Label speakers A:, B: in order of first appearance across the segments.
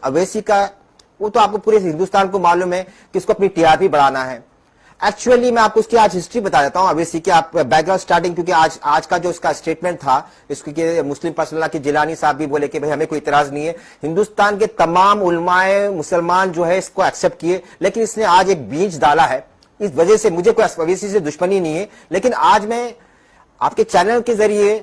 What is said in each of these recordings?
A: अवैसी का, वो तो आपको पूरे हिंदुस्तान को मालूम है कि इसको अपनी टीआरपी बढ़ाना है। एक्चुअली मैं आपको उसकी आज हिस्ट्री बता देता हूं अवैसी की, आप बैकग्राउंड स्टार्टिंग, क्योंकि आज का जो उसका स्टेटमेंट था इसके मुस्लिम पर्सनल की जिलानी साहब भी बोले कि भाई हमें कोई इतराज नहीं है, हिंदुस्तान के तमाम उलमाए मुसलमान जो है इसको एक्सेप्ट किए, लेकिन इसने आज एक बीज डाला है। इस वजह से मुझे कोई अवैसी से दुश्मनी नहीं है, लेकिन आज मैं आपके चैनल के जरिए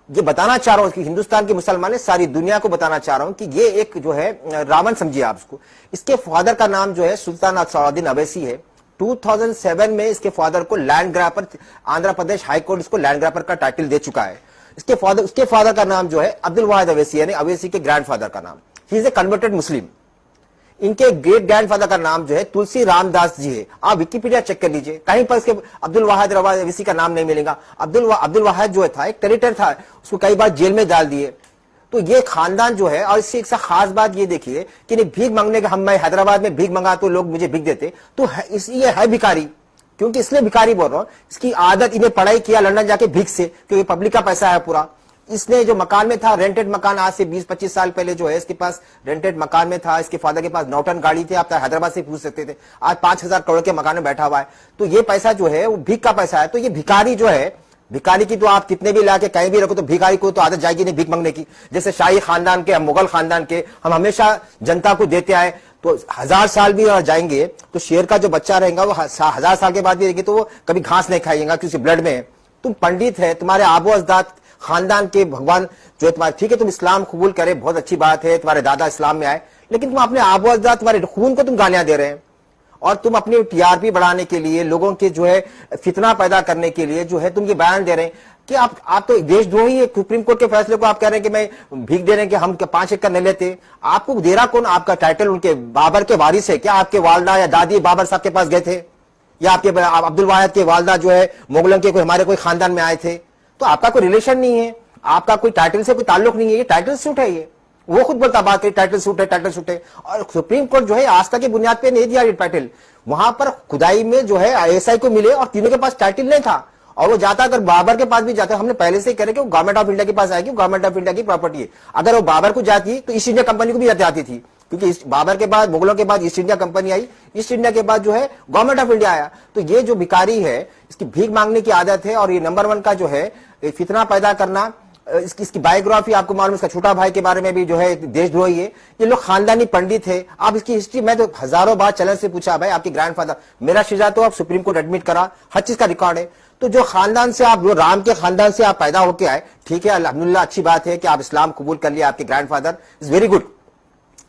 A: ये बताना चाह रहा हूं कि हिंदुस्तान के मुसलमान, सारी दुनिया को बताना चाह रहा हूं कि ये एक जो है रावण समझिए आप इसको। इसके फादर का नाम जो है सुल्तान असदुद्दीन अवैसी है। 2007 में इसके फादर को land ग्रैपर, Andhra Pradesh high court इसको लैंड ग्रैपर का टाइटल दे चुका है। उसके फादर का नाम जो है अब्दुल वाहिद अवैसी, यानी अवैसी के ग्रैंडफादर का नाम, ही इज ए कन्वर्टेड मुस्लिम। इनके ग्रेट ग्रैंडफादर का नाम जो है तुलसी रामदास जी है। आप विकिपीडिया चेक कर लीजिए, कहीं पर इसके अब्दुल वाहिद अवैसी का नाम नहीं मिलेगा। अब्दुल वाहिद जो था एक टेरिटर था, उसको कई बार जेल में डाल दिए। तो ये खानदान जो है, और इससे एक खास बात ये देखिए कि नहीं भीख मांगने का, मैं हैदराबाद में भीख मंगा तो लोग मुझे भीख देते, तो इसलिए है भिखारी, क्योंकि इसलिए भिखारी बोल रहा हूं, इसकी आदत, इन्हें पढ़ाई किया लंदन जाके भीख से, क्योंकि पब्लिक का पैसा है पूरा। इसने जो मकान में था, रेंटेड मकान, आज से 20-25 साल पहले जो है इसके पास रेंटेड मकान में था। इसके फादर के पास नौटन गाड़ी थी, आप हैदराबाद से पूछ सकते थे। आज 5,000 करोड़ के मकान में बैठा हुआ है। तो ये पैसा जो है वो भीख का पैसा है। तो ये भिखारी जो है, भिखारी की तो आप कितने भी लाके कहीं भी रखो तो भिखारी को तो आदत जाएगी नहीं भीख मांगने की। जैसे शाही खानदान के, मुगल खानदान के, हम हमेशा जनता को देते आए, तो 1000 साल भी जाएंगे तो शेर का जो बच्चा रहेगा वो 1000 साल के बाद भी रहेंगे, तो वो कभी घास नहीं खाएगा क्योंकि ब्लड में है। तुम पंडित है, तुम्हारे आबो अजदाद खानदान के भगवान जो है तुम्हारे, ठीक है तुम इस्लाम कबूल करे, बहुत अच्छी बात है, तुम्हारे दादा इस्लाम में आए, लेकिन तुम अपने आबो अजदाद, तुम्हारे खून को तुम गालियां दे रहे हैं। और तुम अपनी टीआरपी बढ़ाने के लिए, लोगों के जो है फितना पैदा करने के लिए जो है तुम ये बयान दे रहे हैं कि आप तो देशद्रोही है। सुप्रीम कोर्ट के फैसले को आप कह रहे हैं कि मैं भीख दे रहे हैं कि हम 5 एकड़ नहीं लेते। आपको दे रहा कौन? आपका टाइटल उनके बाबर के वारिस है क्या? आपके वालदा या दादी बाबर साहब के पास गए थे, या आपके अब्दुल वाहिद के वालदा जो है मुगलों के हमारे कोई खानदान में आए थे? तो आपका कोई रिलेशन नहीं है, आपका कोई टाइटल से कोई ताल्लुक नहीं है। ये टाइटल सूट है, ये वो खुद बोलता बात है टाइटल सूट है, टाइटल सूट है। और सुप्रीम कोर्ट जो है आस्था की बुनियाद पे नहीं दिया ये टाइटल। वहां पर खुदाई में जो है आईएसआई को मिले और तीनों के पास टाइटल नहीं था, और वो जाता, अगर बाबर के पास भी जाता, हमने पहले से ही कह रहे कि वो गवर्नमेंट ऑफ इंडिया के पास आएगी, गवर्नमेंट ऑफ इंडिया की प्रॉपर्टी है। अगर वो बाबर को जाती तो ईस्ट इंडिया कंपनी को भी जाती थी, क्योंकि बाबर के बाद, मुगलों के बाद ईस्ट इंडिया कंपनी आई, ईस्ट इंडिया के बाद जो है गवर्नमेंट ऑफ इंडिया आया। तो ये जो भिखारी है, इसकी भीख मांगने की आदत है, और ये नंबर 1 का जो है फितना पैदा करना। इसकी बायोग्राफी आपको मालूम, इसका छोटा भाई के बारे में भी जो है देशद्रोही है। ये लोग खानदानी पंडित है। आप इसकी हिस्ट्री, मैं तो हजारों बार चैनल से पूछा, भाई आपके ग्रैंडफादर, मेरा शिजा तो आप सुप्रीम कोर्ट एडमिट करा, हर चीज का रिकॉर्ड है। तो जो खानदान से आप, जो राम के खानदान से आप पैदा होके आए, ठीक है, अल्हम्दुलिल्लाह, अच्छी बात है कि आप इस्लाम कबूल कर लिया, आपके grandfather is very good,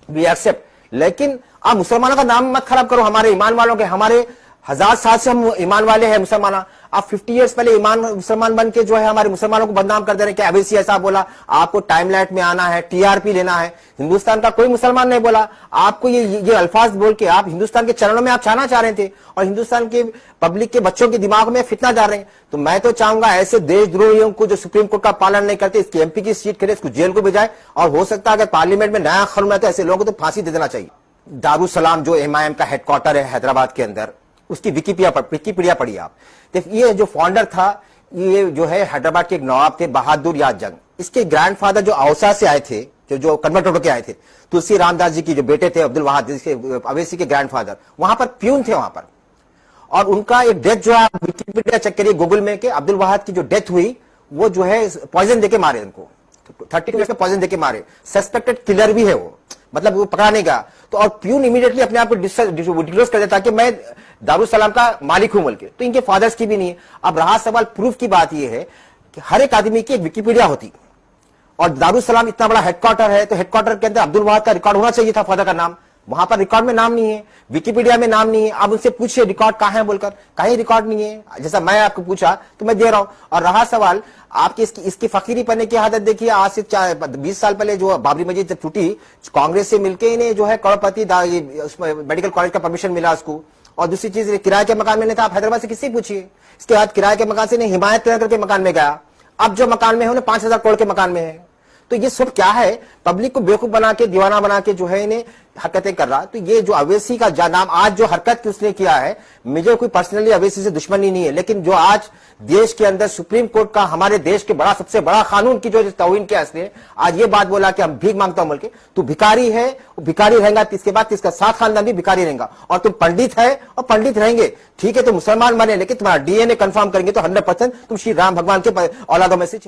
A: we accept. लेकिन आप मुसलमानों का नाम मत खराब करो, हमारे ईमान वालों के। हमारे 1000 साल से हम ईमान वाले हैं मुसलमान। आप 50 इयर्स पहले ईमान मुसलमान बन के जो है हमारे मुसलमानों को बदनाम कर दे रहे हैं कि अवैसी ऐसा बोला, आपको टाइमलाइट में आना है, टीआरपी लेना है। हिंदुस्तान का कोई मुसलमान नहीं बोला आपको ये अल्फाज बोल के। आप हिंदुस्तान के चरणों में आप छाना चाह रहे थे, और हिंदुस्तान के पब्लिक के बच्चों के दिमाग में फितना डाल रहे हैं। तो मैं तो चाहूंगा ऐसे देशद्रोहियों को जो सुप्रीम कोर्ट का पालन नहीं करते, इसकी एमपी की सीट करे, इसको जेल को भेजाए, और हो सकता है अगर पार्लियामेंट में नया खत्म है तो ऐसे लोगों को तो फांसी दे देना चाहिए। दारुसलाम जो एमआईएम का हेडक्वार्टर है हैदराबाद के अंदर, उसकी विकिपीडिया पढ़िए आप। ये जो फाउंडर था, ये जो है हैदराबाद के एक नवाब थे, बहादुर याद जंग। इसके ग्रैंडफादर जो औसा से आए थे, जो कन्वर्ट होकर आए थे, तुलसी रामदास जी की जो बेटे थे अब्दुल वाहिद अवैसी के ग्रैंडफादर, वहां पर प्यून थे वहां पर। और उनका एक डेथ जो है, विकिपीडिया चेक करिए गूगल में, कि अब्दुल वाहिद की जो डेथ हुई वो जो है पॉइजन देके मारे उनको, 30 में पॉइजन देके मारे। सस्पेक्टेड किलर भी है वो, मतलब वो पकड़ा नहीं गया। तो और प्यून इमीडिएटली अपने आप को डिस्क्लोज कर देता कि मैं दारुसलाम का मालिक हूं बोल के। तो इनके फादर्स की भी नहीं है। अब रहा सवाल प्रूफ की, बात यह है कि हर एक आदमी की एक विकिपीडिया होती, और दारुसलाम इतना बड़ा हेडक्वार्टर है, तो हेडक्वार्टर के अंदर अब्दुल वाहिद का रिकॉर्ड होना चाहिए था, फादर का नाम। वहां पर रिकॉर्ड में नाम नहीं है, विकिपीडिया में नाम नहीं है। आप उनसे पूछिए रिकॉर्ड कहां है बोलकर, कहीं रिकॉर्ड नहीं है। जैसा मैं आपको पूछा तो मैं दे रहा हूं। और रहा सवाल आपकी इसकी फकीरी पन्ने की आदत देखिए। आज से 20 साल पहले जो बाबरी मस्जिद जब टूटी, कांग्रेस से मिलकर इन्हें जो है करोड़पति मेडिकल कॉलेज का परमिशन मिला उसको। और दूसरी चीज, किराए के मकान में नहीं था। आप हैदराबाद से किसी पूछिए, इसके बाद किराए के मकान से नहीं, हिमायत नगर के मकान में गया। अब जो मकान में है उन्हें 5000 करोड़ के मकान में है। तो ये सब क्या है? पब्लिक को बेवकूफ बना के, दीवाना बना के जो है इन्हें हरकतें कर रहा, तो ये जो अवैसी का नाम आज जो हरकत उसने किया है, मुझे कोई पर्सनली अवैसी से दुश्मनी नहीं है, लेकिन जो आज देश के अंदर सुप्रीम कोर्ट का हमारे देश के सबसे बड़ा कानून की जो तौहीन के हंसने आज ये बात बोला कि हम भीख मांगता हूं बोल के, तू भिखारी है, भिखारी रहेगा, इसके बाद इसका साथ खानदान भी भिखारी रहेगा, और तुम पंडित है और पंडित रहेंगे, ठीक है, तो मुसलमान बने, लेकिन तुम्हारा डीएनए कंफर्म करेंगे तो 100% तुम श्री राम भगवान के औलादों में से